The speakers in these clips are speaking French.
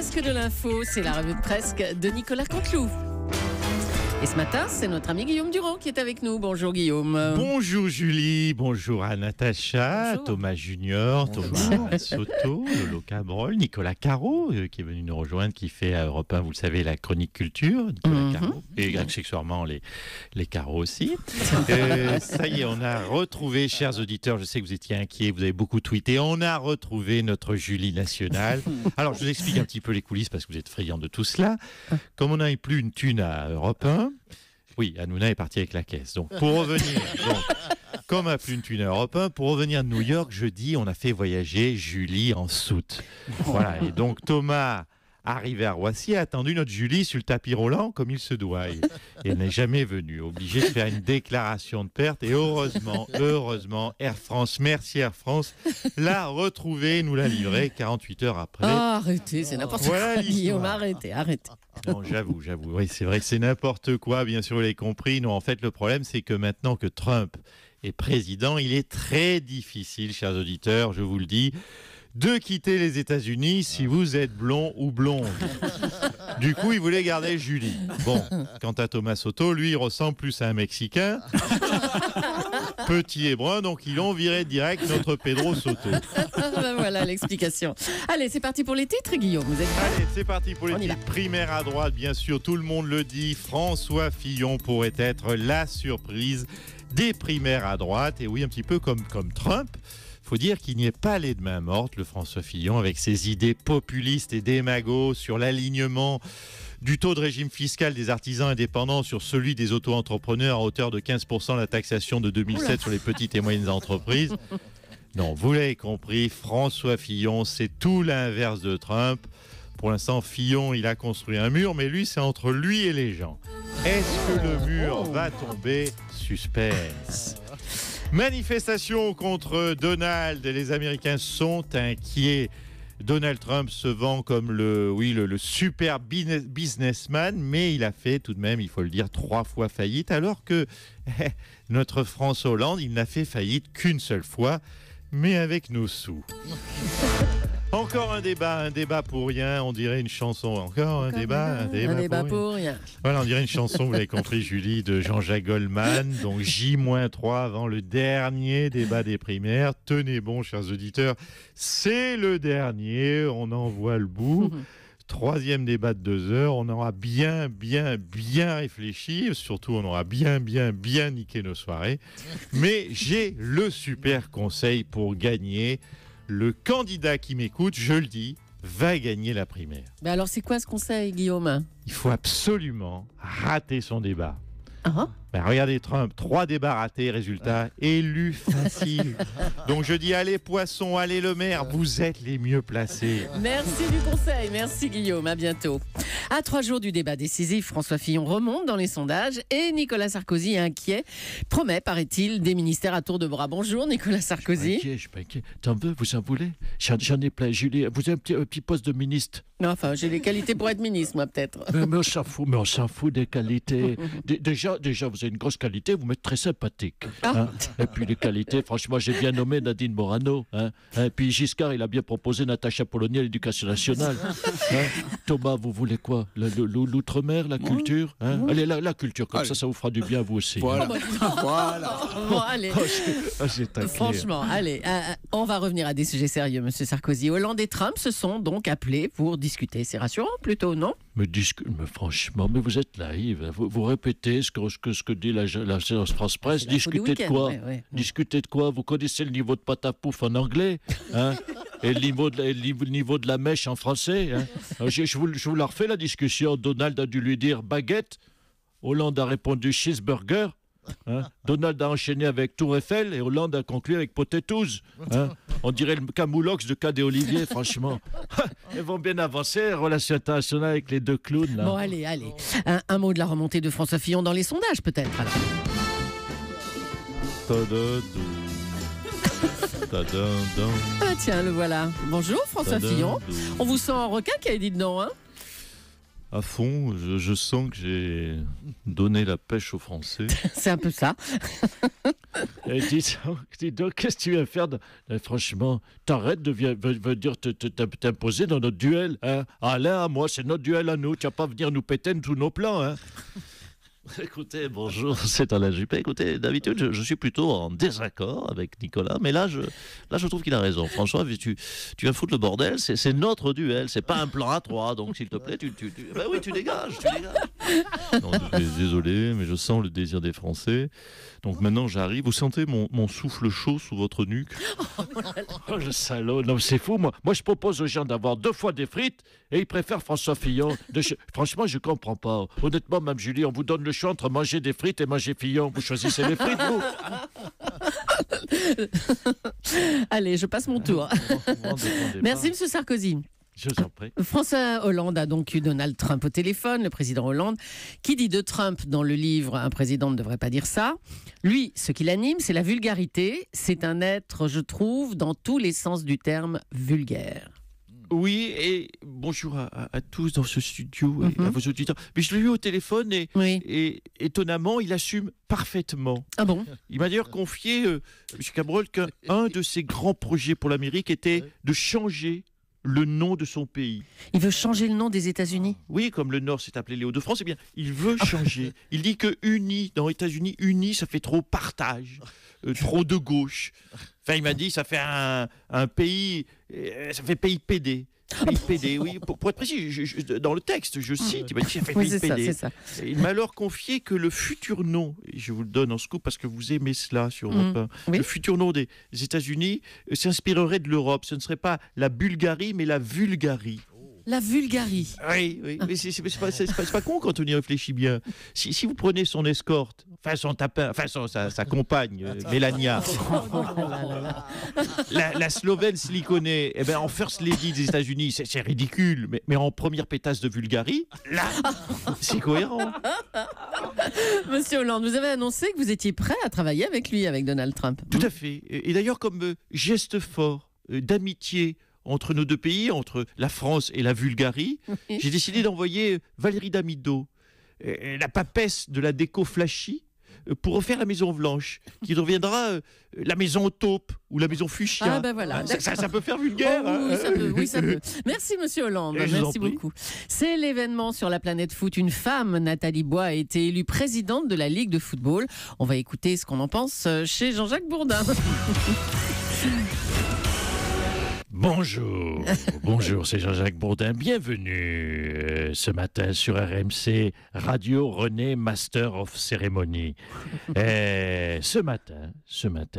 Presque de l'info, c'est la revue de Presque de Nicolas Canteloup. Et ce matin, c'est notre ami Guillaume Durand qui est avec nous. Bonjour Guillaume. Bonjour Julie, bonjour à Natacha, Bonjour. Thomas Junior, Thomas Soto, Lolo Cabrol, Nicolas Caro qui est venu nous rejoindre, qui fait à Europe 1, vous le savez, la chronique culture, Nicolas Caro, et accessoirement les Caro aussi. Ça y est, on a retrouvé, chers auditeurs, je sais que vous étiez inquiets, vous avez beaucoup tweeté, on a retrouvé notre Julie nationale. Alors je vous explique un petit peu les coulisses parce que vous êtes friands de tout cela. Comme on n'avait plus une thune à Europe 1, oui, Hanouna est parti avec la caisse. Donc, pour revenir, comme à plus une thune à Europe 1, pour revenir de New York, jeudi, on a fait voyager Julie en soute. Voilà. Et donc, Thomas, arrivé à Roissy, a attendu notre Julie sur le tapis roulant comme il se doit. Et elle n'est jamais venue. Obligé de faire une déclaration de perte. Et heureusement, Air France, merci Air France, l'a retrouvée, nous l'a livrée 48 heures après. Ah, arrêtez, c'est n'importe Voilà quoi. l'histoire. Guillaume, arrêtez. Non, j'avoue. Oui, c'est vrai que c'est n'importe quoi, bien sûr, vous l'avez compris. Non, en fait, le problème, c'est que maintenant que Trump est président, il est très difficile, chers auditeurs, je vous le dis, de quitter les États-Unis si vous êtes blond ou blonde. Du coup, il voulait garder Julie. Bon, quant à Thomas Soto, lui, il ressemble plus à un Mexicain. Petit et brun, donc ils l'ont viré direct, notre Pedro Soto. Ben voilà l'explication. Allez, c'est parti pour les titres, Guillaume. Vous êtes prêts ? Allez, c'est parti pour les On y va. titres. Primaire à droite, bien sûr, tout le monde le dit. François Fillon pourrait être la surprise des primaires à droite. Et oui, un petit peu comme Trump. Faut dire qu'il n'y est pas allé de main morte, le François Fillon, avec ses idées populistes et démagos sur l'alignement du taux de régime fiscal des artisans indépendants sur celui des auto-entrepreneurs à hauteur de 15% la taxation de 2007 sur les petites et moyennes entreprises. Non, vous l'avez compris, François Fillon, c'est tout l'inverse de Trump. Pour l'instant, Fillon, il a construit un mur, mais lui, c'est entre lui et les gens. Est-ce que le mur va tomber ? Suspense. Manifestation contre Donald. Les Américains sont inquiets. Donald Trump se vend comme le super businessman, mais il a fait tout de même, il faut le dire, 3 fois faillite, alors que notre François Hollande, il n'a fait faillite qu'une seule fois, mais avec nos sous. Encore un débat pour rien, on dirait une chanson. Encore un débat pour rien. Voilà, on dirait une chanson, vous l'avez compris, Julie, de Jean-Jacques Goldman. Donc J-3 avant le dernier débat des primaires. Tenez bon, chers auditeurs, c'est le dernier, on en voit le bout. 3e débat de 2 heures, on aura bien réfléchi, surtout on aura bien niqué nos soirées. Mais j'ai le super conseil pour gagner. Le candidat qui m'écoute, je le dis, va gagner la primaire. Mais alors, c'est quoi ce conseil, Guillaume ? Il faut absolument rater son débat. Ah. Ben, regardez Trump, 3 débats ratés, résultat, élu facile. Donc je dis, allez Poisson, allez Le Maire, vous êtes les mieux placés. Merci du conseil, merci Guillaume, à bientôt. À 3 jours du débat décisif, François Fillon remonte dans les sondages et Nicolas Sarkozy, inquiet, promet, paraît-il, des ministères à tour de bras. Bonjour Nicolas Sarkozy. Je suis pas inquiet. T'en veux, vous en voulez ? J'en ai plein. Julie, vous avez un petit poste de ministre. Non, enfin, j'ai les qualités pour être ministre, moi, peut-être. Mais on s'en fout des qualités. Déjà, vous avez une grosse qualité, vous m'êtes très sympathique. Hein. Et puis les qualités, franchement, j'ai bien nommé Nadine Morano. Hein. Et puis Giscard, il a bien proposé Natacha Polony à l'Éducation nationale. Hein. Thomas, vous voulez quoi ? L'outre-mer, la culture, hein. Allez, la culture, comme ça vous fera du bien, vous aussi. Voilà. Bon, allez. J'ai taqué. Franchement, allez, on va revenir à des sujets sérieux, Monsieur Sarkozy. Hollande et Trump se sont donc appelés pour discuter. C'est rassurant, plutôt, non ? Mais franchement, mais vous êtes naïve. Vous répétez ce que dit la France Presse. Discutez de quoi ? Ouais. Discutez de quoi ? Vous connaissez le niveau de patapouf en anglais, hein ? Et le niveau de la mèche en français, hein ? Je vous la refais la discussion. Donald a dû lui dire baguette. Hollande a répondu cheeseburger. Hein? Donald a enchaîné avec Tour Eiffel et Hollande a conclu avec potatoes. Hein? On dirait le camoulox de Cadet Olivier, franchement. Ils vont bien avancer, relations internationales avec les deux clowns. Là. Bon, allez. Un mot de la remontée de François Fillon dans les sondages, peut-être, alors. Ah tiens, le voilà. Bonjour François Fillon. On vous sent en requin qui a dit non, hein ? à fond. Je sens que j'ai donné la pêche aux Français. C'est un peu ça. Dis donc, qu'est-ce que tu viens faire franchement, t'arrêtes de dire t'imposer dans notre duel. Hein. Alain, moi, c'est notre duel à nous. Tu vas pas venir nous péter tous nos plans. Hein. Écoutez, bonjour, c'est Alain Juppé. Écoutez, d'habitude, je suis plutôt en désaccord avec Nicolas, mais là, je trouve qu'il a raison. Franchement, tu viens foutre le bordel, c'est notre duel, c'est pas un plan à 3, donc s'il te plaît, ben oui, tu dégages. Non, désolé, mais je sens le désir des Français. Donc maintenant, j'arrive. Vous sentez mon souffle chaud sous votre nuque? Oh, le salaud, non, c'est fou, moi, je propose aux gens d'avoir 2 fois des frites et ils préfèrent François Fillon. Franchement, je comprends pas. Honnêtement, Mme Julie, on vous donne le choix entre manger des frites et manger Fillon. Vous choisissez les frites, vous? Allez, je passe mon tour. Merci, M. Sarkozy. Je vous en prie. François Hollande a donc eu Donald Trump au téléphone, le président Hollande, qui dit de Trump dans le livre « Un président ne devrait pas dire ça ». Lui, ce qui l'anime, c'est la vulgarité. C'est un être, je trouve, dans tous les sens du terme, vulgaire. Oui, et bonjour à tous dans ce studio et à vos auditeurs. Mais je l'ai eu au téléphone et étonnamment, il assume parfaitement. Ah bon? Il m'a d'ailleurs confié, M. Cabrol, qu'un de ses grands projets pour l'Amérique était de changer le nom de son pays. Il veut changer le nom des États-Unis? Oui, comme le Nord s'est appelé les Hauts-de-France, eh bien, il veut changer. Il dit que uni, dans les États-Unis, uni, ça fait trop partage, trop de gauche. Enfin, il m'a dit, ça fait un pays, ça fait pays PD. Pays PD, oui, pour être précis, dans le texte, je cite, il m'a dit, ça fait pays PD. C'est ça. Il m'a alors confié que le futur nom, et je vous le donne en scoop parce que vous aimez cela sur Europe 1, oui. Le futur nom des États-Unis s'inspirerait de l'Europe. Ce ne serait pas la Bulgarie, mais la Vulgarie. La Bulgarie. Oui, mais c'est pas con quand on y réfléchit bien. Si vous prenez son escorte, enfin son tapin, enfin sa compagne, Melania, la Slovène siliconée, eh ben en First Lady des États-Unis, c'est ridicule, mais en première pétasse de Bulgarie, là, c'est cohérent. Monsieur Hollande, vous avez annoncé que vous étiez prêt à travailler avec lui, avec Donald Trump. Tout à fait. Et d'ailleurs, comme geste fort d'amitié entre nos deux pays, entre la France et la Bulgarie, j'ai décidé d'envoyer Valérie Damido, la papesse de la déco flashy, pour refaire la Maison Blanche, qui deviendra la Maison Taupe ou la Maison Fuchsia. Ah ben voilà. Ça peut faire vulgaire. Oui, ça peut. Merci Monsieur Hollande, merci beaucoup. C'est l'événement sur la planète foot. Une femme, Nathalie Bois, a été élue présidente de la Ligue de football. On va écouter ce qu'on en pense chez Jean-Jacques Bourdin. Bonjour, c'est Jean-Jacques Bourdin. Bienvenue ce matin sur RMC Radio René Master of Ceremony. Ce matin,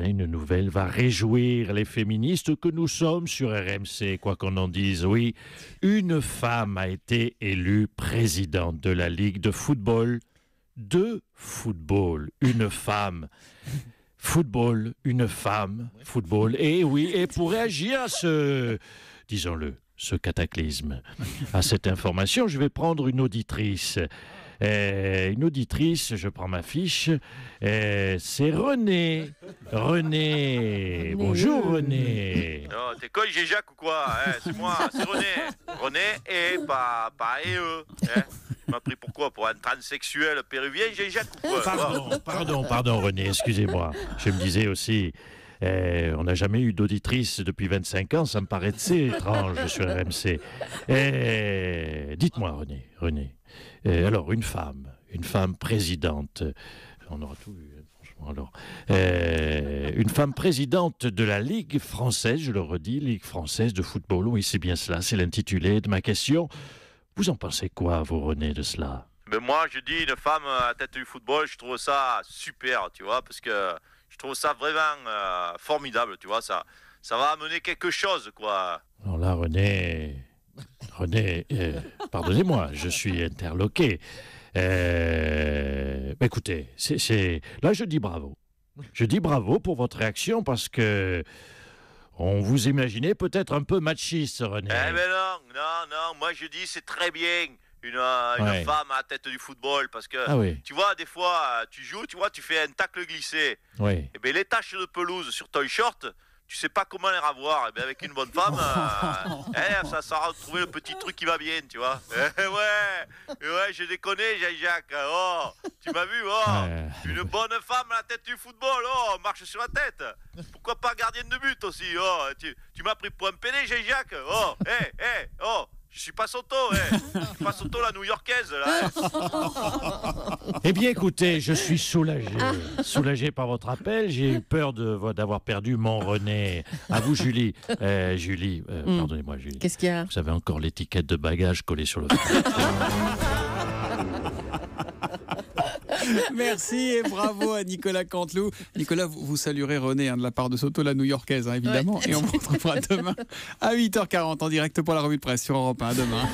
une nouvelle va réjouir les féministes que nous sommes sur RMC, quoi qu'on en dise. Oui, une femme a été élue présidente de la Ligue de football. Une femme. Football, une femme, football. Et oui, et pour réagir à ce cataclysme, à cette information, je vais prendre une auditrice. Je prends ma fiche. C'est René. Bonjour René. Non, t'es con, j'ai Jacques ou quoi? C'est moi, c'est René. René et pas eux. Tu m'as pris pourquoi? Pour un transsexuel péruvien, j'ai Jacques ou quoi? Pardon René, excusez-moi. Je me disais aussi, on n'a jamais eu d'auditrice depuis 25 ans, ça me paraît assez étrange sur RMC. Dites-moi René, alors une femme présidente, on aura tout vu, franchement. Alors, une femme présidente de la Ligue française, je le redis, Ligue française de football, oui c'est bien cela, c'est l'intitulé de ma question. Vous en pensez quoi, vous, René, de cela? Mais moi, je dis une femme à la tête du football, je trouve ça super, tu vois, parce que je trouve ça vraiment formidable, tu vois, ça va amener quelque chose, quoi. Alors là, René, pardonnez-moi, je suis interloqué. Écoutez, là, je dis bravo. Je dis bravo pour votre réaction parce que on vous imaginait peut-être un peu machiste, René. Eh ben non, moi je dis c'est très bien une femme à la tête du football parce que tu vois, des fois tu joues, tu vois, tu fais un tacle glissé. Oui. Et bien les taches de pelouse sur ton short, tu sais pas comment les ravoir. Et bien avec une bonne femme, ça saura trouver le petit truc qui va bien, tu vois. Ouais, j'ai déconné, Jacques. Oh, tu m'as vu, une bonne femme à la tête du football, marche sur la tête. Pourquoi pas gardienne de but aussi, tu m'as pris pour un pédé, Jacques. Je suis pas Soto, je suis pas Soto la New-Yorkaise, là. Eh bien, écoutez, je suis soulagé par votre appel. J'ai eu peur d'avoir perdu mon René. À vous, Julie. Pardonnez-moi, Julie. Qu'est-ce qu'il y a? Vous avez encore l'étiquette de bagage collée sur le frein. Merci et bravo à Nicolas Canteloup. Nicolas, vous saluerez René de la part de Soto, la New-Yorkaise, évidemment. Ouais. Et on vous retrouvera demain à 8h40 en direct pour la revue de presse sur Europe 1. À demain.